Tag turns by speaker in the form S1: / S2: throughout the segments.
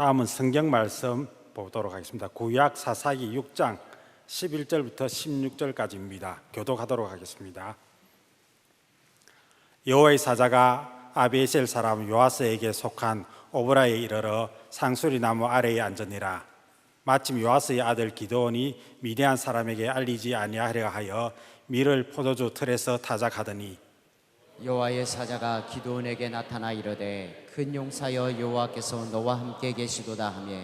S1: 다음은 성경 말씀 보도록 하겠습니다. 구약 사사기 6장 11절부터 16절까지입니다. 교독하도록 하겠습니다. 여호와의 사자가 아비에셀 사람 요아스에게 속한 오브라에 이르러 상수리 나무 아래에 앉으니라. 마침 요아스의 아들 기드온이 미디안 사람에게 알리지 아니하려 하여 밀을 포도주 틀에서 타작하더니
S2: 여호와의 사자가 기드온에게 나타나 이르되 큰 용사여 여호와께서 너와 함께 계시도다 하며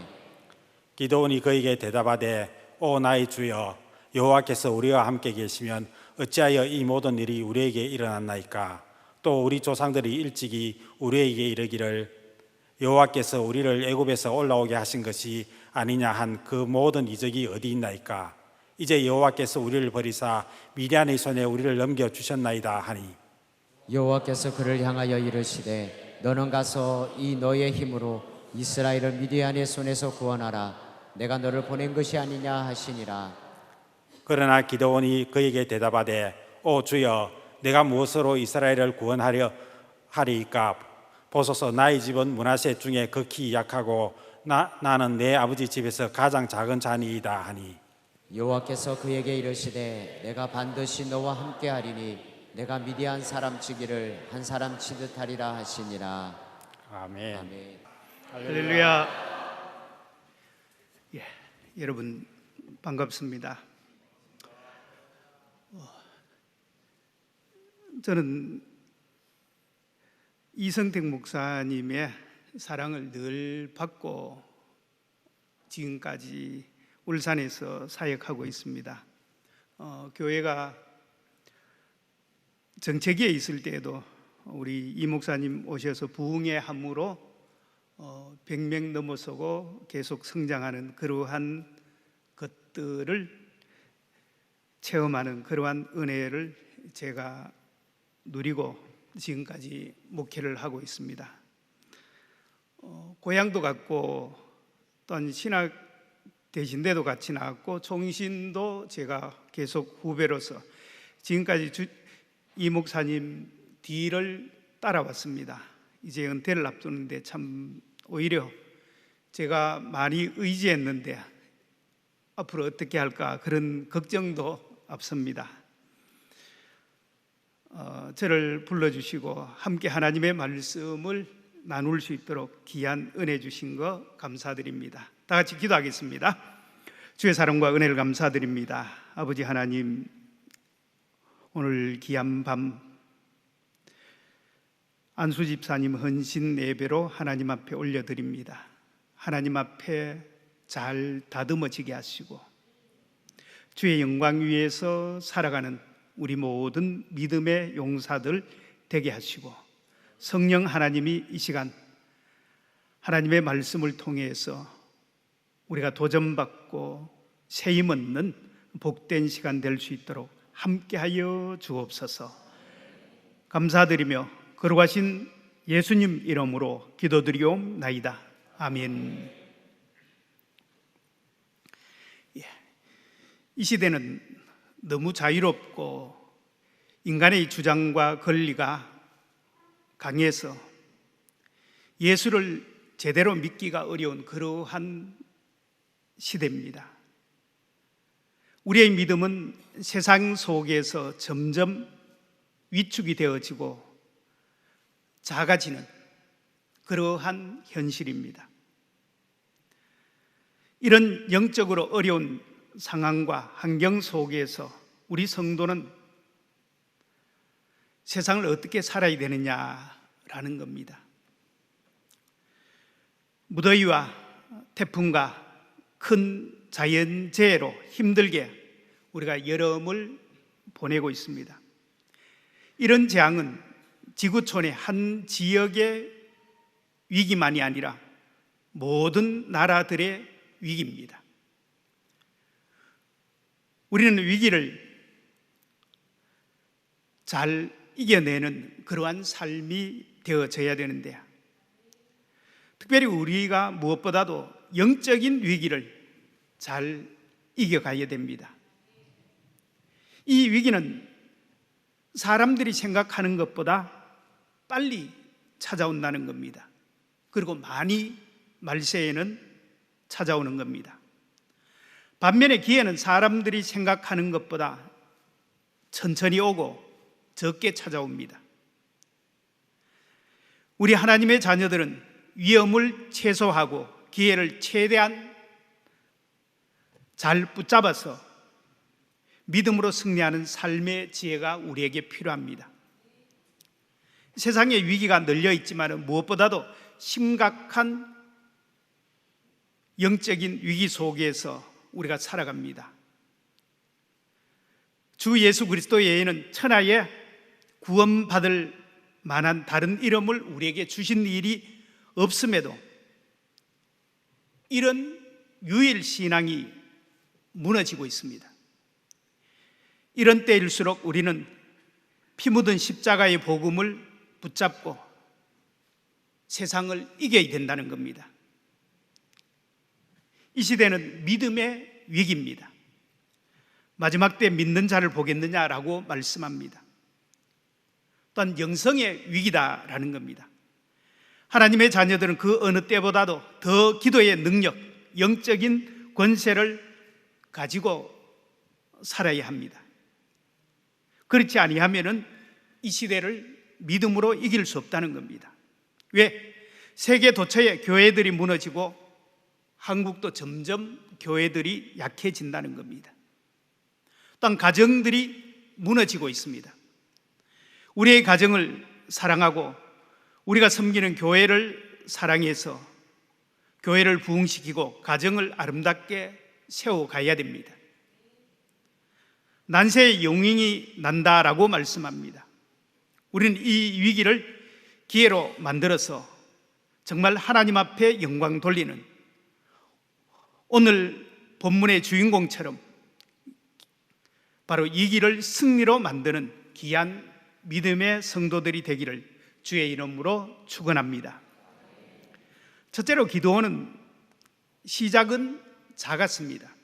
S1: 기드온이 그에게 대답하되 오 나의 주여 여호와께서 우리와 함께 계시면 어찌하여 이 모든 일이 우리에게 일어났나이까. 또 우리 조상들이 일찍이 우리에게 이르기를 여호와께서 우리를 애굽에서 올라오게 하신 것이 아니냐 한 그 모든 이적이 어디 있나이까. 이제 여호와께서 우리를 버리사 미디안의 손에 우리를 넘겨주셨나이다 하니
S2: 여호와께서 그를 향하여 이르시되 너는 가서 이 너의 힘으로 이스라엘을 미디안의 손에서 구원하라. 내가 너를 보낸 것이 아니냐 하시니라.
S1: 그러나 기드온이 그에게 대답하되 오 주여 내가 무엇으로 이스라엘을 구원하려 하리이까. 보소서 나의 집은 므낫세 중에 극히 약하고 나는 내 아버지 집에서 가장 작은 자니이다 하니
S2: 여호와께서 그에게 이르시되 내가 반드시 너와 함께 하리니 내가 미디안 사람 치기를 한 사람 치듯 하리라 하시니라.
S1: 아멘.
S2: 아멘.
S3: 할렐루야. 여러분 반갑습니다. 저는 이성택 목사님의 사랑을 늘 받고 지금까지 울산에서 사역하고 있습니다. 교회가 정체기에 있을 때에도 우리 이 목사님 오셔서 부흥의 함으로 100명 넘어서고 계속 성장하는 그러한 것들을 체험하는 그러한 은혜를 제가 누리고 지금까지 목회를 하고 있습니다. 고향도 같고 또한 신학 대신대도 같이 나왔고 총신도 제가 계속 후배로서 지금까지 이 목사님 뒤를 따라왔습니다. 이제 은퇴를 앞두는데 참 오히려 제가 많이 의지했는데 앞으로 어떻게 할까 그런 걱정도 앞섭니다. 저를 불러주시고 함께 하나님의 말씀을 나눌 수 있도록 귀한 은혜 주신 거 감사드립니다. 다 같이 기도하겠습니다. 주의 사랑과 은혜를 감사드립니다. 아버지 하나님, 오늘 귀한 밤 안수 집사님 헌신 예배로 하나님 앞에 올려드립니다. 하나님 앞에 잘 다듬어지게 하시고 주의 영광 위에서 살아가는 우리 모든 믿음의 용사들 되게 하시고 성령 하나님이 이 시간 하나님의 말씀을 통해서 우리가 도전받고 세임 얻는 복된 시간 될 수 있도록 함께하여 주옵소서. 감사드리며 거룩하신 예수님 이름으로 기도드리옵나이다. 아멘. 이 시대는 너무 자유롭고 인간의 주장과 권리가 강해서 예수를 제대로 믿기가 어려운 그러한 시대입니다. 우리의 믿음은 세상 속에서 점점 위축이 되어지고 작아지는 그러한 현실입니다. 이런 영적으로 어려운 상황과 환경 속에서 우리 성도는 세상을 어떻게 살아야 되느냐라는 겁니다. 무더위와 태풍과 큰 자연재해로 힘들게 우리가 여름을 보내고 있습니다. 이런 재앙은 지구촌의 한 지역의 위기만이 아니라 모든 나라들의 위기입니다. 우리는 위기를 잘 이겨내는 그러한 삶이 되어져야 되는데 특별히 우리가 무엇보다도 영적인 위기를 잘 이겨가야 됩니다. 이 위기는 사람들이 생각하는 것보다 빨리 찾아온다는 겁니다. 그리고 많이 말세에는 찾아오는 겁니다. 반면에 기회는 사람들이 생각하는 것보다 천천히 오고 적게 찾아옵니다. 우리 하나님의 자녀들은 위험을 최소화하고 기회를 최대한 잘 붙잡아서 믿음으로 승리하는 삶의 지혜가 우리에게 필요합니다. 세상에 위기가 널려 있지만 무엇보다도 심각한 영적인 위기 속에서 우리가 살아갑니다. 주 예수 그리스도 외에는 천하에 구원받을 만한 다른 이름을 우리에게 주신 일이 없음에도 이런 유일 신앙이 무너지고 있습니다. 이런 때일수록 우리는 피 묻은 십자가의 복음을 붙잡고 세상을 이겨야 된다는 겁니다. 이 시대는 믿음의 위기입니다. 마지막 때 믿는 자를 보겠느냐라고 말씀합니다. 또한 영성의 위기다라는 겁니다. 하나님의 자녀들은 그 어느 때보다도 더 기도의 능력, 영적인 권세를 가지고 살아야 합니다. 그렇지 아니하면은 이 시대를 믿음으로 이길 수 없다는 겁니다. 왜? 세계 도처에 교회들이 무너지고 한국도 점점 교회들이 약해진다는 겁니다. 또한 가정들이 무너지고 있습니다. 우리의 가정을 사랑하고 우리가 섬기는 교회를 사랑해서 교회를 부흥시키고 가정을 아름답게 세워가야 됩니다. 난세의 용인이 난다라고 말씀합니다. 우리는 이 위기를 기회로 만들어서 정말 하나님 앞에 영광 돌리는 오늘 본문의 주인공처럼 바로 이 길을 승리로 만드는 귀한 믿음의 성도들이 되기를 주의 이름으로 축원합니다. 첫째로 기도원은 시작은 작았습니다.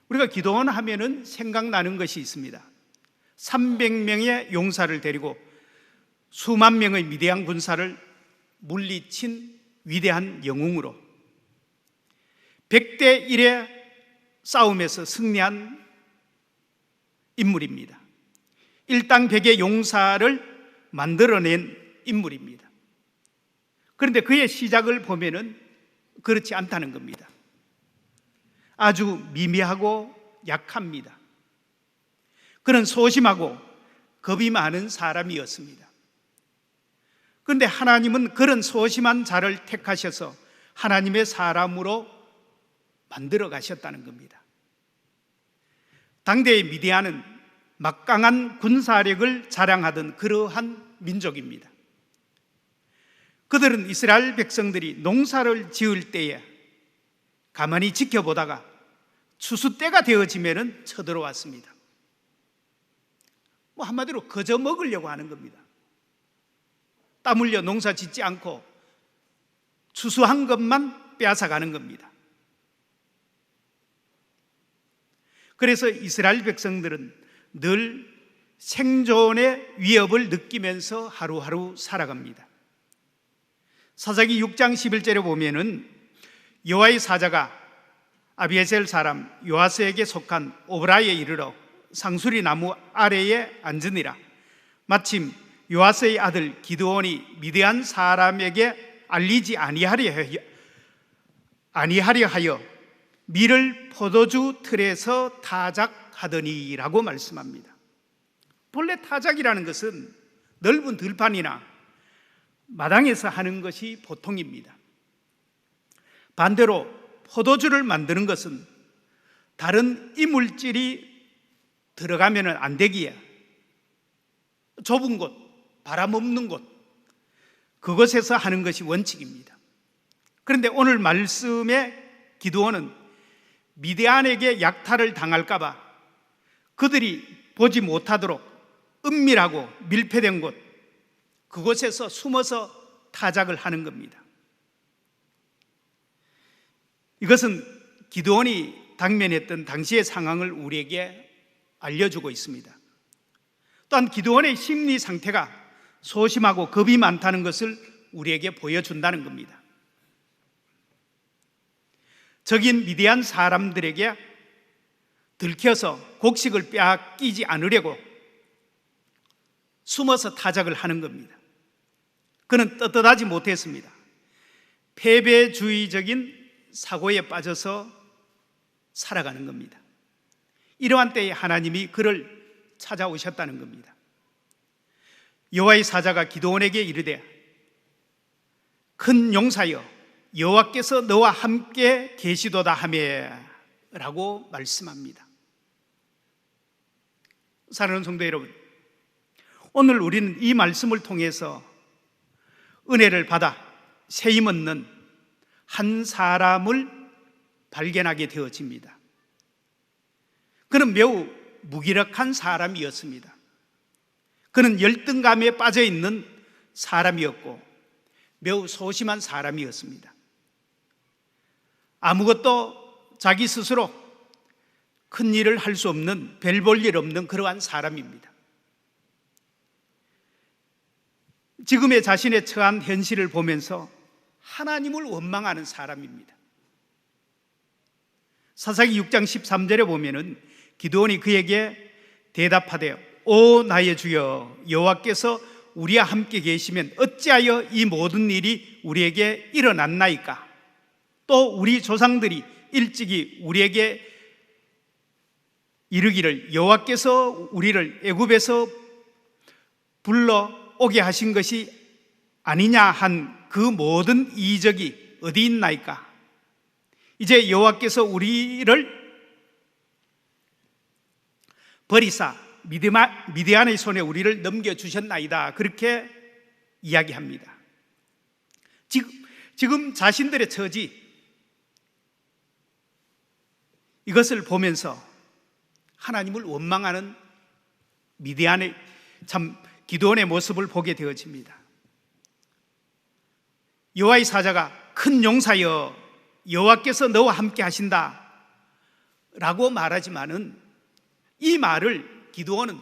S3: 우리가 기도원 하면은 생각나는 것이 있습니다. 300명의 용사를 데리고 수만 명의 미대한 군사를 물리친 위대한 영웅으로 100대 1의 싸움에서 승리한 인물입니다. 일당 100의 용사를 만들어낸 인물입니다. 그런데 그의 시작을 보면은 그렇지 않다는 겁니다. 아주 미미하고 약합니다. 그는 소심하고 겁이 많은 사람이었습니다. 그런데 하나님은 그런 소심한 자를 택하셔서 하나님의 사람으로 만들어 가셨다는 겁니다. 당대의 미디안은 막강한 군사력을 자랑하던 그러한 민족입니다. 그들은 이스라엘 백성들이 농사를 지을 때에 가만히 지켜보다가 추수 때가 되어지면 쳐들어왔습니다. 한마디로 거저 먹으려고 하는 겁니다. 땀 흘려 농사 짓지 않고 추수한 것만 빼앗아가는 겁니다. 그래서 이스라엘 백성들은 늘 생존의 위협을 느끼면서 하루하루 살아갑니다. 사사기 6장 11절에 보면은 여호와의 사자가 아비에셀 사람 요아스에게 속한 오브라에 이르러 상수리 나무 아래에 앉으니라. 마침 요아스의 아들 기드온이 미디안 사람에게 알리지 아니하려 하여 밀을 포도주 틀에서 타작하더니라고 말씀합니다. 본래 타작이라는 것은 넓은 들판이나 마당에서 하는 것이 보통입니다. 반대로 포도주를 만드는 것은 다른 이물질이 들어가면 안 되기에 좁은 곳, 바람 없는 곳, 그곳에서 하는 것이 원칙입니다. 그런데 오늘 말씀의 기드온은 미디안에게 약탈을 당할까 봐 그들이 보지 못하도록 은밀하고 밀폐된 곳, 그곳에서 숨어서 타작을 하는 겁니다. 이것은 기드온이 당면했던 당시의 상황을 우리에게 알려주고 있습니다. 또한 기드온의 심리 상태가 소심하고 겁이 많다는 것을 우리에게 보여준다는 겁니다. 적인 미디안 사람들에게 들켜서 곡식을 빼앗기지 않으려고 숨어서 타작을 하는 겁니다. 그는 떳떳하지 못했습니다. 패배주의적인 사고에 빠져서 살아가는 겁니다. 이러한 때에 하나님이 그를 찾아오셨다는 겁니다. 여호와의 사자가 기드온에게 이르되 큰 용사여 여호와께서 너와 함께 계시도다 하매 라고 말씀합니다. 사랑하는 성도 여러분, 오늘 우리는 이 말씀을 통해서 은혜를 받아 세임 얻는 한 사람을 발견하게 되어집니다. 그는 매우 무기력한 사람이었습니다. 그는 열등감에 빠져 있는 사람이었고 매우 소심한 사람이었습니다. 아무것도 자기 스스로 큰 일을 할 수 없는, 별 볼 일 없는 그러한 사람입니다. 지금의 자신의 처한 현실을 보면서 하나님을 원망하는 사람입니다. 사사기 6장 13절에 보면은 기드온이 그에게 대답하되 오 나의 주여 여호와께서 우리와 함께 계시면 어찌하여 이 모든 일이 우리에게 일어났나이까? 또 우리 조상들이 일찍이 우리에게 이르기를 여호와께서 우리를 애굽에서 불러오게 하신 것이 아니냐 한 그 모든 이적이 어디 있나이까? 이제 여호와께서 우리를 버리사 미디안의 손에 우리를 넘겨주셨나이다. 그렇게 이야기합니다. 지금 자신들의 처지, 이것을 보면서 하나님을 원망하는 미디안의 기드온의 모습을 보게 되어집니다. 여호와의 사자가 큰 용사여 여호와께서 너와 함께 하신다 라고 말하지만은 이 말을 기드온은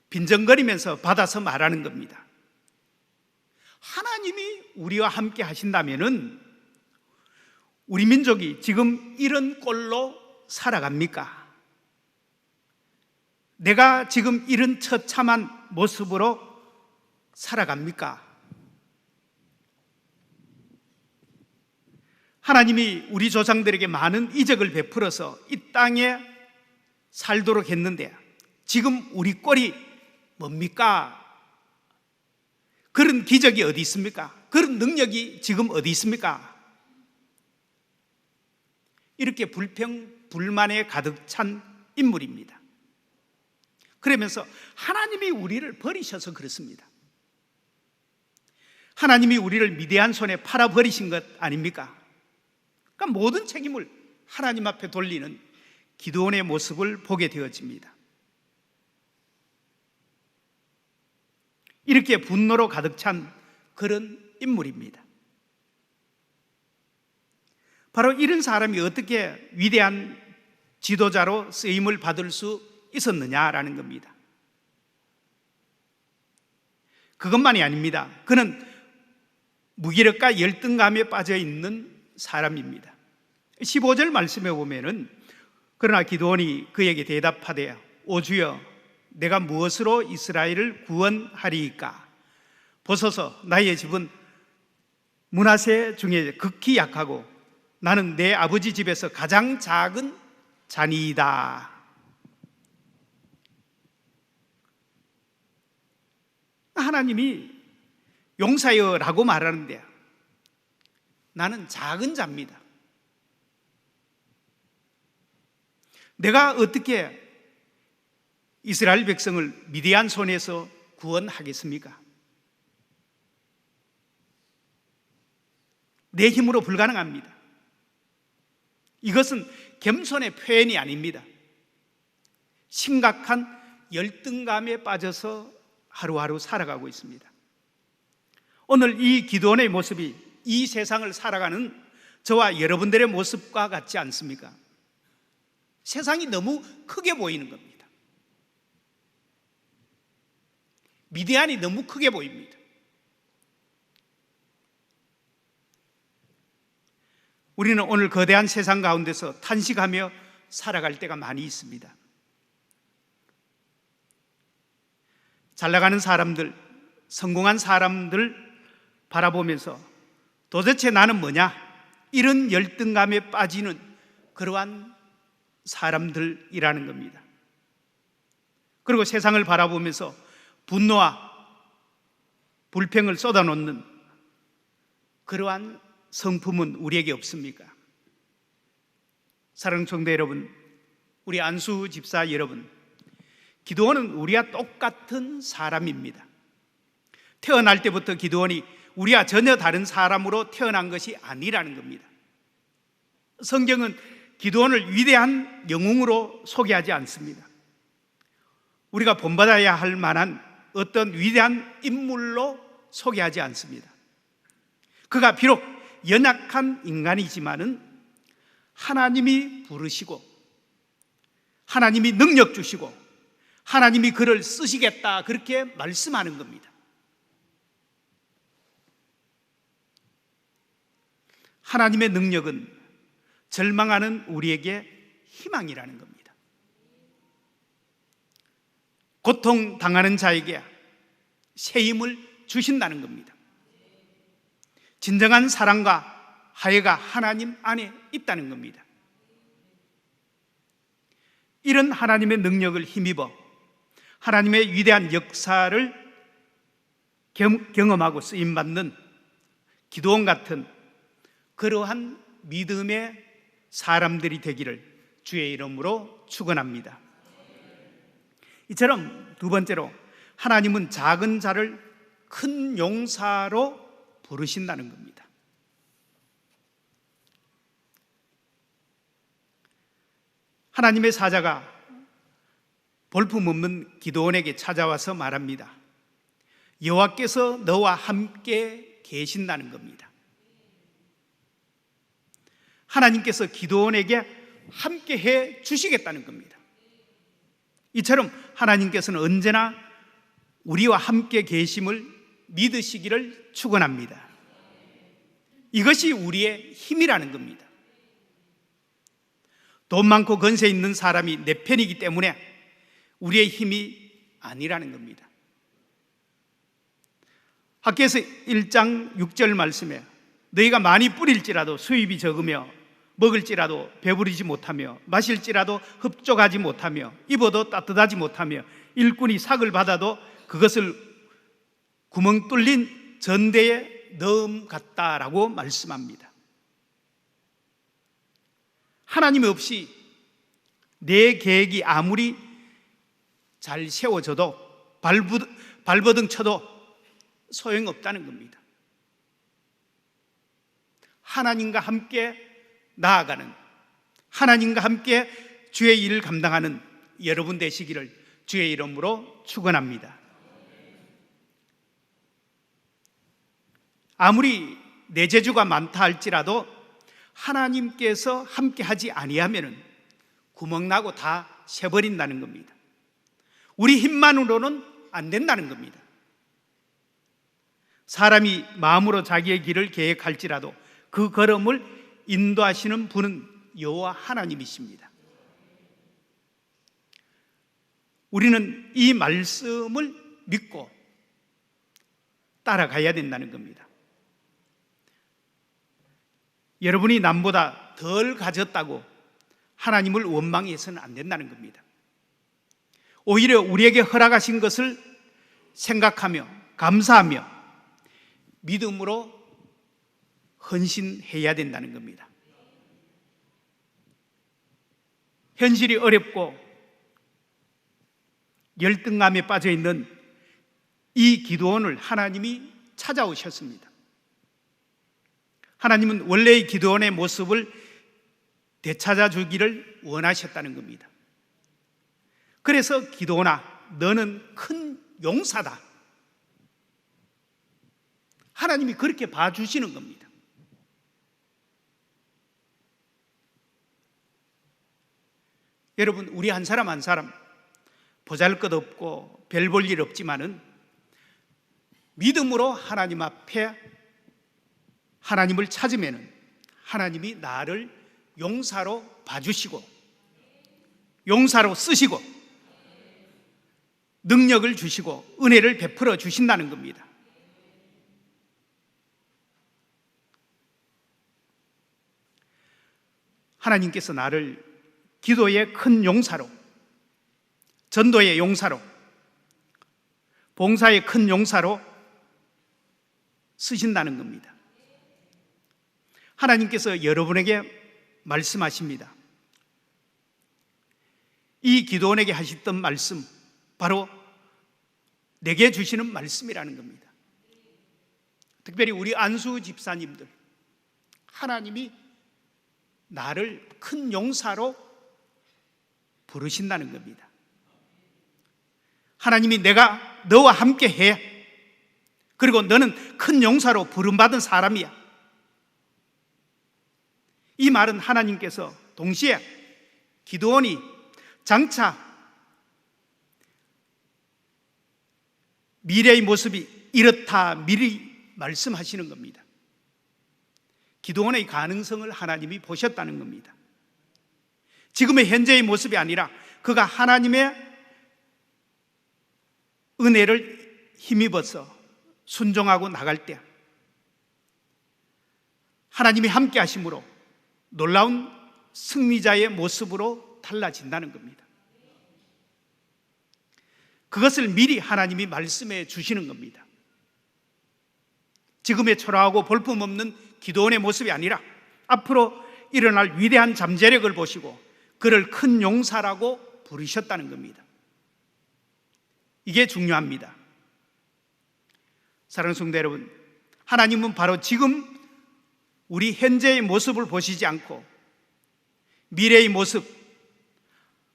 S3: 빈정거리면서 받아서 말하는 겁니다. 하나님이 우리와 함께 하신다면은 우리 민족이 지금 이런 꼴로 살아갑니까? 내가 지금 이런 처참한 모습으로 살아갑니까? 하나님이 우리 조상들에게 많은 이적을 베풀어서 이 땅에 살도록 했는데 지금 우리 꼴이 뭡니까? 그런 기적이 어디 있습니까? 그런 능력이 지금 어디 있습니까? 이렇게 불평불만에 가득 찬 인물입니다. 그러면서 하나님이 우리를 버리셔서 그렇습니다. 하나님이 우리를 미디안 손에 팔아버리신 것 아닙니까? 그러니까 모든 책임을 하나님 앞에 돌리는 기드온의 모습을 보게 되어집니다. 이렇게 분노로 가득 찬 그런 인물입니다. 바로 이런 사람이 어떻게 위대한 지도자로 쓰임을 받을 수 있었느냐라는 겁니다. 그것만이 아닙니다. 그는 무기력과 열등감에 빠져 있는 사람입니다. 15절 말씀에 보면은 그러나 기드온이 그에게 대답하되 오 주여 내가 무엇으로 이스라엘을 구원하리이까? 보소서 나의 집은 므낫세 중에 극히 약하고 나는 내 아버지 집에서 가장 작은 자니이다. 하나님이 용사여라고 말하는데 나는 작은 자입니다. 내가 어떻게 이스라엘 백성을 미디안 손에서 구원하겠습니까? 내 힘으로 불가능합니다. 이것은 겸손의 표현이 아닙니다. 심각한 열등감에 빠져서 하루하루 살아가고 있습니다. 오늘 이 기드온의 모습이 이 세상을 살아가는 저와 여러분들의 모습과 같지 않습니까? 세상이 너무 크게 보이는 겁니다. 미디안이 너무 크게 보입니다. 우리는 오늘 거대한 세상 가운데서 탄식하며 살아갈 때가 많이 있습니다. 잘 나가는 사람들, 성공한 사람들 바라보면서 도대체 나는 뭐냐? 이런 열등감에 빠지는 그러한 사람들이라는 겁니다. 그리고 세상을 바라보면서 분노와 불평을 쏟아놓는 그러한 성품은 우리에게 없습니까? 사랑하는 성도 여러분, 우리 안수 집사 여러분, 기드온은 우리와 똑같은 사람입니다. 태어날 때부터 기드온이 우리와 전혀 다른 사람으로 태어난 것이 아니라는 겁니다. 성경은 기드온을 위대한 영웅으로 소개하지 않습니다. 우리가 본받아야 할 만한 어떤 위대한 인물로 소개하지 않습니다. 그가 비록 연약한 인간이지만은 하나님이 부르시고 하나님이 능력 주시고 하나님이 그를 쓰시겠다, 그렇게 말씀하는 겁니다. 하나님의 능력은 절망하는 우리에게 희망이라는 겁니다. 고통당하는 자에게 새 힘을 주신다는 겁니다. 진정한 사랑과 화해가 하나님 안에 있다는 겁니다. 이런 하나님의 능력을 힘입어 하나님의 위대한 역사를 경험하고 쓰임받는 기드온 같은 그러한 믿음의 사람들이 되기를 주의 이름으로 축원합니다. 이처럼 두 번째로, 하나님은 작은 자를 큰 용사로 부르신다는 겁니다. 하나님의 사자가 볼품없는 기드온에게 찾아와서 말합니다. 여호와께서 너와 함께 계신다는 겁니다. 하나님께서 기드온에게 함께 해 주시겠다는 겁니다. 이처럼 하나님께서는 언제나 우리와 함께 계심을 믿으시기를 축원합니다. 이것이 우리의 힘이라는 겁니다. 돈 많고 권세 있는 사람이 내 편이기 때문에 우리의 힘이 아니라는 겁니다. 학개서 1장 6절 말씀에 너희가 많이 뿌릴지라도 수입이 적으며 먹을지라도 배부르지 못하며 마실지라도 흡족하지 못하며 입어도 따뜻하지 못하며 일꾼이 삭을 받아도 그것을 구멍 뚫린 전대에 넣음 같다라고 말씀합니다. 하나님 없이 내 계획이 아무리 잘 세워져도 발버둥 쳐도 소용없다는 겁니다. 하나님과 함께 나아가는, 하나님과 함께 주의 일을 감당하는 여러분 되시기를 주의 이름으로 축원합니다. 아무리 내 재주가 많다 할지라도 하나님께서 함께 하지 아니하면은 구멍나고 다 새버린다는 겁니다. 우리 힘만으로는 안 된다는 겁니다. 사람이 마음으로 자기의 길을 계획할지라도 그 걸음을 인도하시는 분은 여호와 하나님이십니다. 우리는 이 말씀을 믿고 따라가야 된다는 겁니다. 여러분이 남보다 덜 가졌다고 하나님을 원망해서는 안 된다는 겁니다. 오히려 우리에게 허락하신 것을 생각하며 감사하며 믿음으로 헌신해야 된다는 겁니다. 현실이 어렵고 열등감에 빠져 있는 이 기드온을 하나님이 찾아오셨습니다. 하나님은 원래의 기드온의 모습을 되찾아 주기를 원하셨다는 겁니다. 그래서 기드온아, 너는 큰 용사다. 하나님이 그렇게 봐주시는 겁니다. 여러분, 우리 한 사람 한 사람 보잘것없고 별 볼 일 없지만은 믿음으로 하나님 앞에 하나님을 찾으면은 하나님이 나를 용사로 봐주시고 용사로 쓰시고 능력을 주시고 은혜를 베풀어 주신다는 겁니다. 하나님께서 나를 기도의 큰 용사로, 전도의 용사로, 봉사의 큰 용사로 쓰신다는 겁니다. 하나님께서 여러분에게 말씀하십니다. 이 기도원에게 하셨던 말씀, 바로 내게 주시는 말씀이라는 겁니다. 특별히 우리 안수 집사님들, 하나님이 나를 큰 용사로 부르신다는 겁니다. 하나님이 내가 너와 함께 해. 그리고 너는 큰 용사로 부름받은 사람이야. 이 말은 하나님께서 동시에 기드온이 장차 미래의 모습이 이렇다 미리 말씀하시는 겁니다. 기드온의 가능성을 하나님이 보셨다는 겁니다. 지금의 현재의 모습이 아니라 그가 하나님의 은혜를 힘입어서 순종하고 나갈 때 하나님이 함께 하심으로 놀라운 승리자의 모습으로 달라진다는 겁니다. 그것을 미리 하나님이 말씀해 주시는 겁니다. 지금의 초라하고 볼품없는 기드온의 모습이 아니라 앞으로 일어날 위대한 잠재력을 보시고 그를 큰 용사라고 부르셨다는 겁니다. 이게 중요합니다. 사랑하는 성도 여러분, 하나님은 바로 지금 우리 현재의 모습을 보시지 않고 미래의 모습,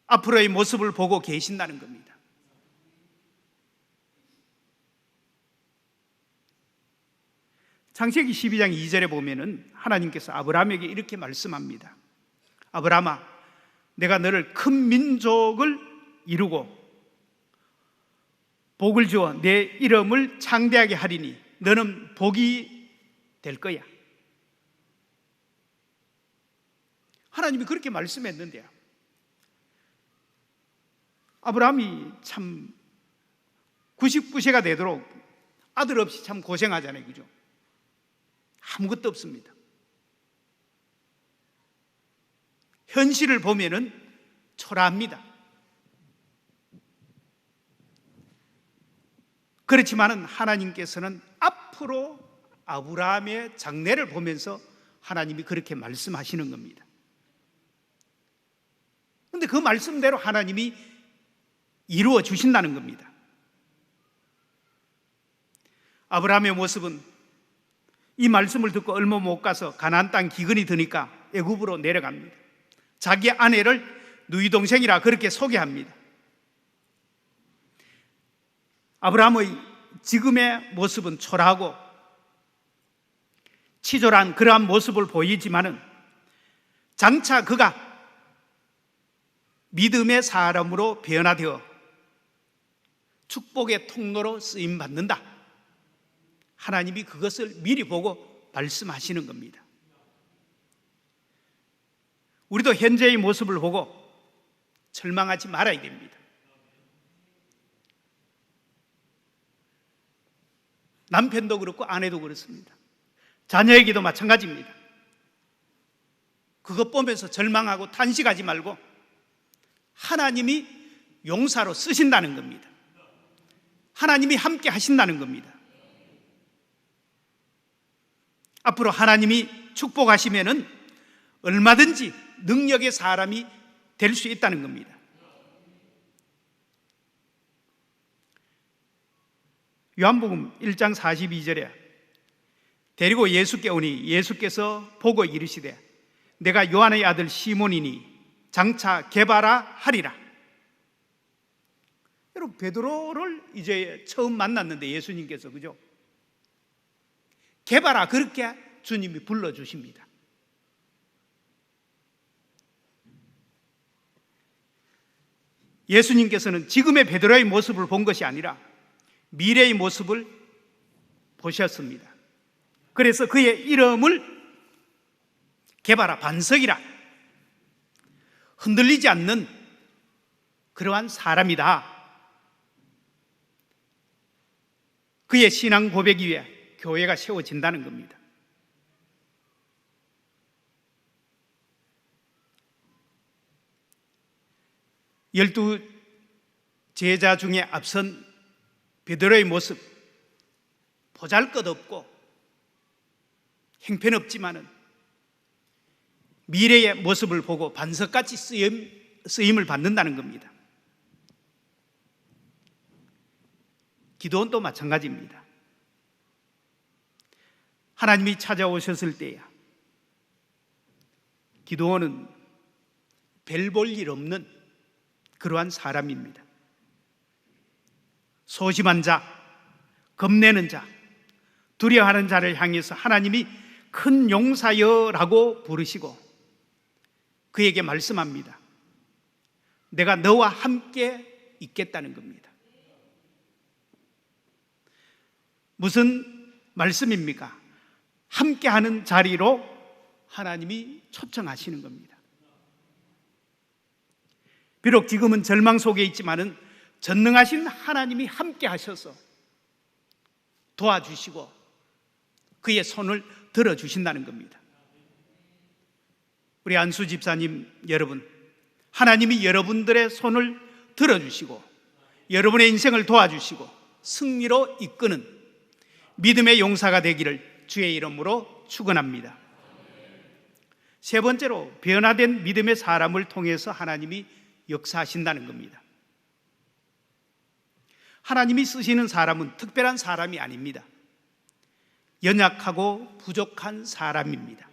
S3: 앞으로의 모습을 보고 계신다는 겁니다. 창세기 12장 2절에 보면은 하나님께서 아브라함에게 이렇게 말씀합니다. 아브라함아, 내가 너를 큰 민족을 이루고 복을 주어 내 이름을 창대하게 하리니 너는 복이 될 거야. 하나님이 그렇게 말씀했는데요. 아브라함이 참 99세가 되도록 아들 없이 참 고생하잖아요. 그죠? 아무것도 없습니다. 현실을 보면은 초라합니다. 그렇지만은 하나님께서는 앞으로 아브라함의 장래를 보면서 하나님이 그렇게 말씀하시는 겁니다. 그런데 그 말씀대로 하나님이 이루어 주신다는 겁니다. 아브라함의 모습은 이 말씀을 듣고 얼마 못 가서 가나안 땅 기근이 드니까 애굽으로 내려갑니다. 자기 아내를 누이 동생이라 그렇게 소개합니다. 아브라함의 지금의 모습은 초라하고 치졸한 그러한 모습을 보이지만은 장차 그가 믿음의 사람으로 변화되어 축복의 통로로 쓰임 받는다. 하나님이 그것을 미리 보고 말씀하시는 겁니다. 우리도 현재의 모습을 보고 절망하지 말아야 됩니다. 남편도 그렇고 아내도 그렇습니다. 자녀에게도 마찬가지입니다. 그것 보면서 절망하고 탄식하지 말고 하나님이 용사로 쓰신다는 겁니다. 하나님이 함께 하신다는 겁니다. 앞으로 하나님이 축복하시면은 얼마든지 능력의 사람이 될 수 있다는 겁니다. 요한복음 1장 42절에 데리고 예수께 오니 예수께서 보고 이르시되 내가 요한의 아들 시몬이니 장차 게바라 하리라. 여러분, 베드로를 이제 처음 만났는데 예수님께서, 그죠? 게바라, 그렇게 주님이 불러주십니다. 예수님께서는 지금의 베드로의 모습을 본 것이 아니라 미래의 모습을 보셨습니다. 그래서 그의 이름을 개바라, 반석이라, 흔들리지 않는 그러한 사람이다. 그의 신앙 고백 위에 교회가 세워진다는 겁니다. 열두 제자 중에 앞선 베드로의 모습, 보잘것없고 형편없지만은 미래의 모습을 보고 반석같이 쓰임을 받는다는 겁니다. 기도원도 마찬가지입니다. 하나님이 찾아오셨을 때야 기도원은 별 볼 일 없는 그러한 사람입니다. 소심한 자, 겁내는 자, 두려워하는 자를 향해서 하나님이 큰 용사여라고 부르시고 그에게 말씀합니다. 내가 너와 함께 있겠다는 겁니다. 무슨 말씀입니까? 함께하는 자리로 하나님이 초청하시는 겁니다. 비록 지금은 절망 속에 있지만은 전능하신 하나님이 함께 하셔서 도와주시고 그의 손을 들어주신다는 겁니다. 우리 안수 집사님 여러분, 하나님이 여러분들의 손을 들어주시고 여러분의 인생을 도와주시고 승리로 이끄는 믿음의 용사가 되기를 주의 이름으로 축원합니다. 세 번째로, 변화된 믿음의 사람을 통해서 하나님이 역사하신다는 겁니다. 하나님이 쓰시는 사람은 특별한 사람이 아닙니다. 연약하고 부족한 사람입니다.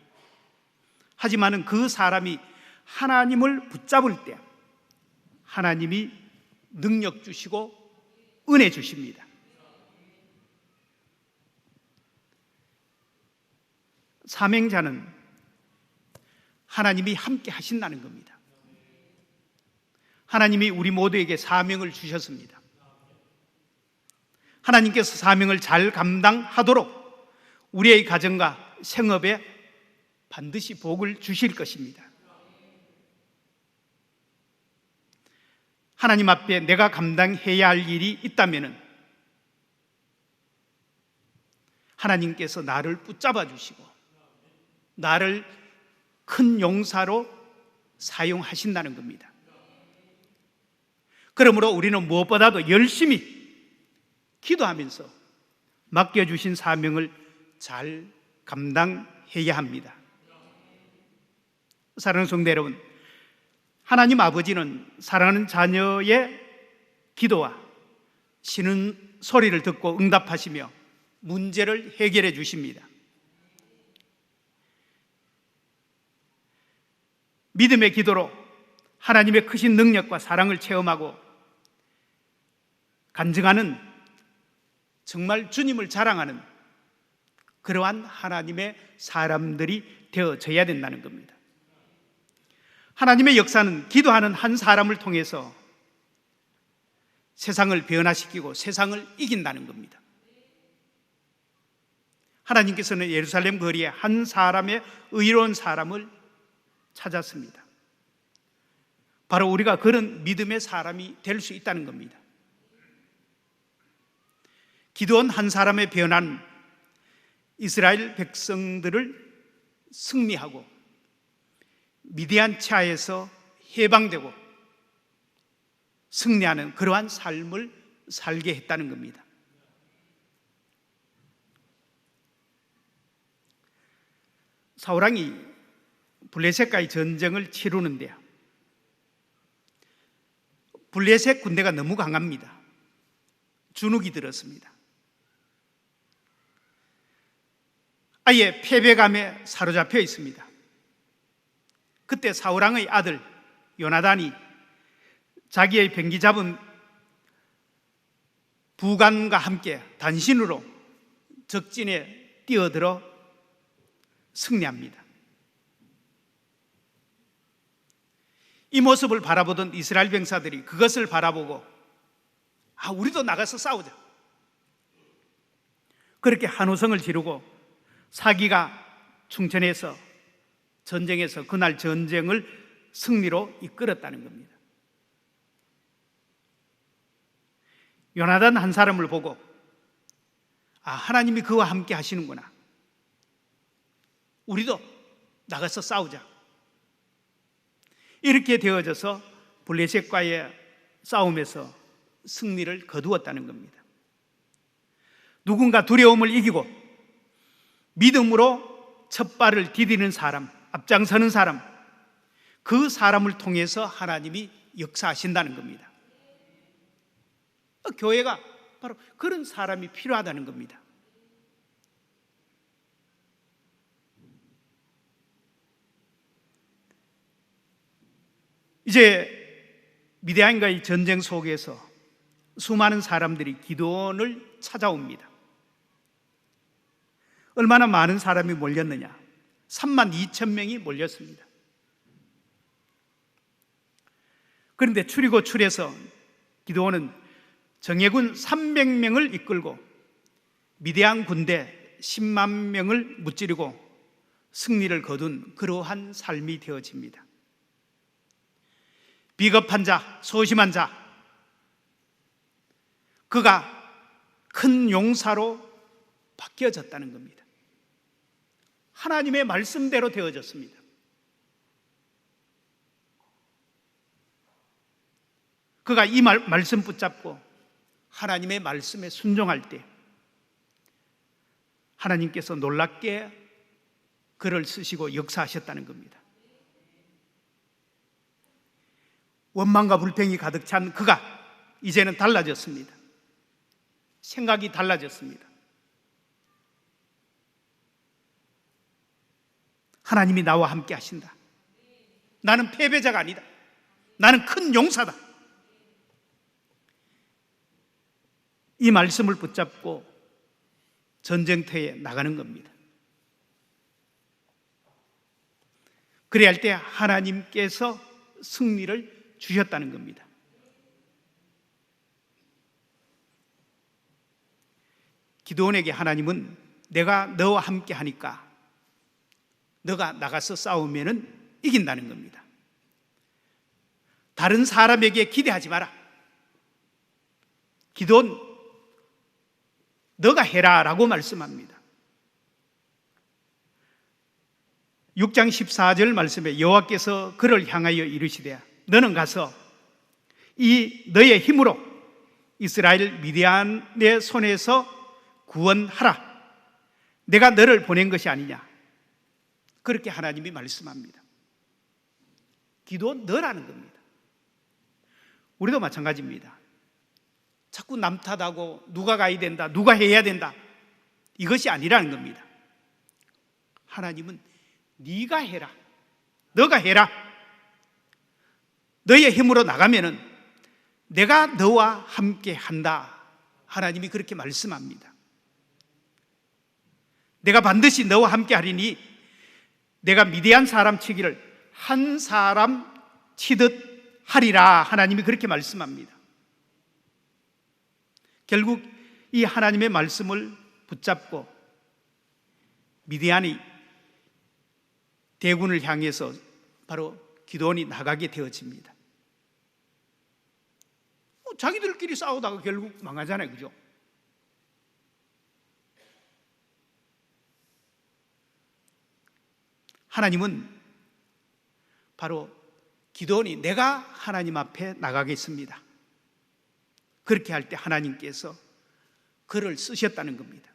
S3: 하지만 그 사람이 하나님을 붙잡을 때 하나님이 능력 주시고 은혜 주십니다. 사명자는 하나님이 함께 하신다는 겁니다. 하나님이 우리 모두에게 사명을 주셨습니다. 하나님께서 사명을 잘 감당하도록 우리의 가정과 생업에 반드시 복을 주실 것입니다. 하나님 앞에 내가 감당해야 할 일이 있다면 하나님께서 나를 붙잡아 주시고 나를 큰 용사로 사용하신다는 겁니다. 그러므로 우리는 무엇보다도 열심히 기도하면서 맡겨주신 사명을 잘 감당해야 합니다. 사랑하는 성도 여러분, 하나님 아버지는 사랑하는 자녀의 기도와 쉬는 소리를 듣고 응답하시며 문제를 해결해 주십니다. 믿음의 기도로 하나님의 크신 능력과 사랑을 체험하고 간증하는, 정말 주님을 자랑하는 그러한 하나님의 사람들이 되어져야 된다는 겁니다. 하나님의 역사는 기도하는 한 사람을 통해서 세상을 변화시키고 세상을 이긴다는 겁니다. 하나님께서는 예루살렘 거리에 한 사람의 의로운 사람을 찾았습니다. 바로 우리가 그런 믿음의 사람이 될 수 있다는 겁니다. 기도원 한 사람의 변화는 이스라엘 백성들을 승리하고 미디안 치하에서 해방되고 승리하는 그러한 삶을 살게 했다는 겁니다. 사울왕이 블레셋과의 전쟁을 치르는데 블레셋 군대가 너무 강합니다. 주눅이 들었습니다. 아예 패배감에 사로잡혀 있습니다. 그때 사울왕의 아들 요나단이 자기의 병기 잡은 부관과 함께 단신으로 적진에 뛰어들어 승리합니다. 이 모습을 바라보던 이스라엘 병사들이 그것을 바라보고 우리도 나가서 싸우자. 그렇게 한호성을 지르고 사기가 충천에서 전쟁에서 그날 전쟁을 승리로 이끌었다는 겁니다. 요나단 한 사람을 보고 하나님이 그와 함께 하시는구나. 우리도 나가서 싸우자. 이렇게 되어져서 블레셋과의 싸움에서 승리를 거두었다는 겁니다. 누군가 두려움을 이기고 믿음으로 첫 발을 디디는 사람, 앞장서는 사람, 그 사람을 통해서 하나님이 역사하신다는 겁니다. 교회가 바로 그런 사람이 필요하다는 겁니다. 이제 미디안과의 전쟁 속에서 수많은 사람들이 기드온을 찾아옵니다. 얼마나 많은 사람이 몰렸느냐? 32,000명이 몰렸습니다. 그런데 추리고 출해서 기드온은 정예군 300명을 이끌고 미디안 군대 10만 명을 무찌르고 승리를 거둔 그러한 삶이 되어집니다. 비겁한 자, 소심한 자, 그가 큰 용사로 바뀌어졌다는 겁니다. 하나님의 말씀대로 되어졌습니다. 그가 이 말씀 붙잡고 하나님의 말씀에 순종할 때 하나님께서 놀랍게 그를 쓰시고 역사하셨다는 겁니다. 원망과 불평이 가득 찬 그가 이제는 달라졌습니다. 생각이 달라졌습니다. 하나님이 나와 함께 하신다. 나는 패배자가 아니다. 나는 큰 용사다. 이 말씀을 붙잡고 전쟁터에 나가는 겁니다. 그래야 할 때 하나님께서 승리를 주셨다는 겁니다. 기드온에게 하나님은 내가 너와 함께 하니까 너가 나가서 싸우면은 이긴다는 겁니다. 다른 사람에게 기대하지 마라. 기드온 너가 해라 라고 말씀합니다. 6장 14절 말씀에 여호와께서 그를 향하여 이르시되 너는 가서 이 너의 힘으로 이스라엘 미디안의 손에서 구원하라. 내가 너를 보낸 것이 아니냐. 그렇게 하나님이 말씀합니다. 기도는 너라는 겁니다. 우리도 마찬가지입니다. 자꾸 남 탓하고 누가 가야 된다, 누가 해야 된다, 이것이 아니라는 겁니다. 하나님은 네가 해라, 너가 해라. 너의 힘으로 나가면은 내가 너와 함께 한다. 하나님이 그렇게 말씀합니다. 내가 반드시 너와 함께 하리니 내가 미디안 사람 치기를 한 사람 치듯 하리라. 하나님이 그렇게 말씀합니다. 결국 이 하나님의 말씀을 붙잡고 미디안이 대군을 향해서 바로 기드온이 나가게 되어집니다. 자기들끼리 싸우다가 결국 망하잖아요, 그죠? 하나님은 바로 기드온이 내가 하나님 앞에 나가겠습니다. 그렇게 할 때 하나님께서 그를 쓰셨다는 겁니다.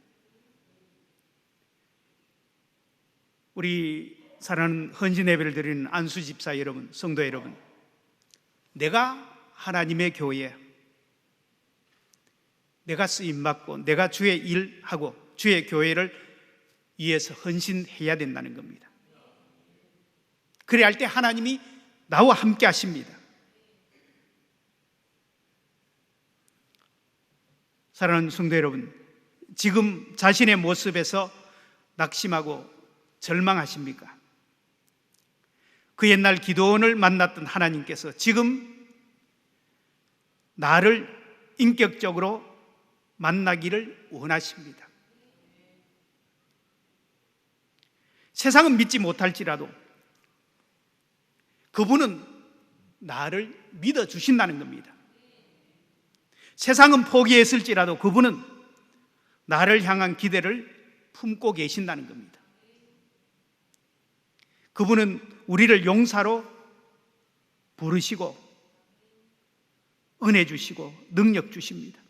S3: 우리 사랑하는 헌신 예배를 드리는 안수 집사 여러분, 성도 여러분, 내가 하나님의 교회, 내가 쓰임받고 내가 주의 일하고 주의 교회를 위해서 헌신해야 된다는 겁니다. 그래야 할 때 하나님이 나와 함께 하십니다. 사랑하는 성도 여러분, 지금 자신의 모습에서 낙심하고 절망하십니까? 그 옛날 기드온을 만났던 하나님께서 지금 나를 인격적으로 만나기를 원하십니다. 세상은 믿지 못할지라도 그분은 나를 믿어주신다는 겁니다. 세상은 포기했을지라도 그분은 나를 향한 기대를 품고 계신다는 겁니다. 그분은 우리를 용사로 부르시고 은혜 주시고 능력 주십니다.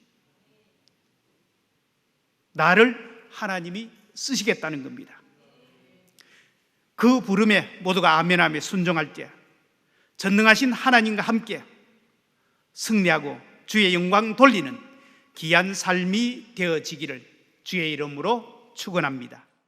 S3: 나를 하나님이 쓰시겠다는 겁니다. 그 부름에 모두가 아멘하며 순종할 때 전능하신 하나님과 함께 승리하고 주의 영광 돌리는 귀한 삶이 되어지기를 주의 이름으로 축원합니다.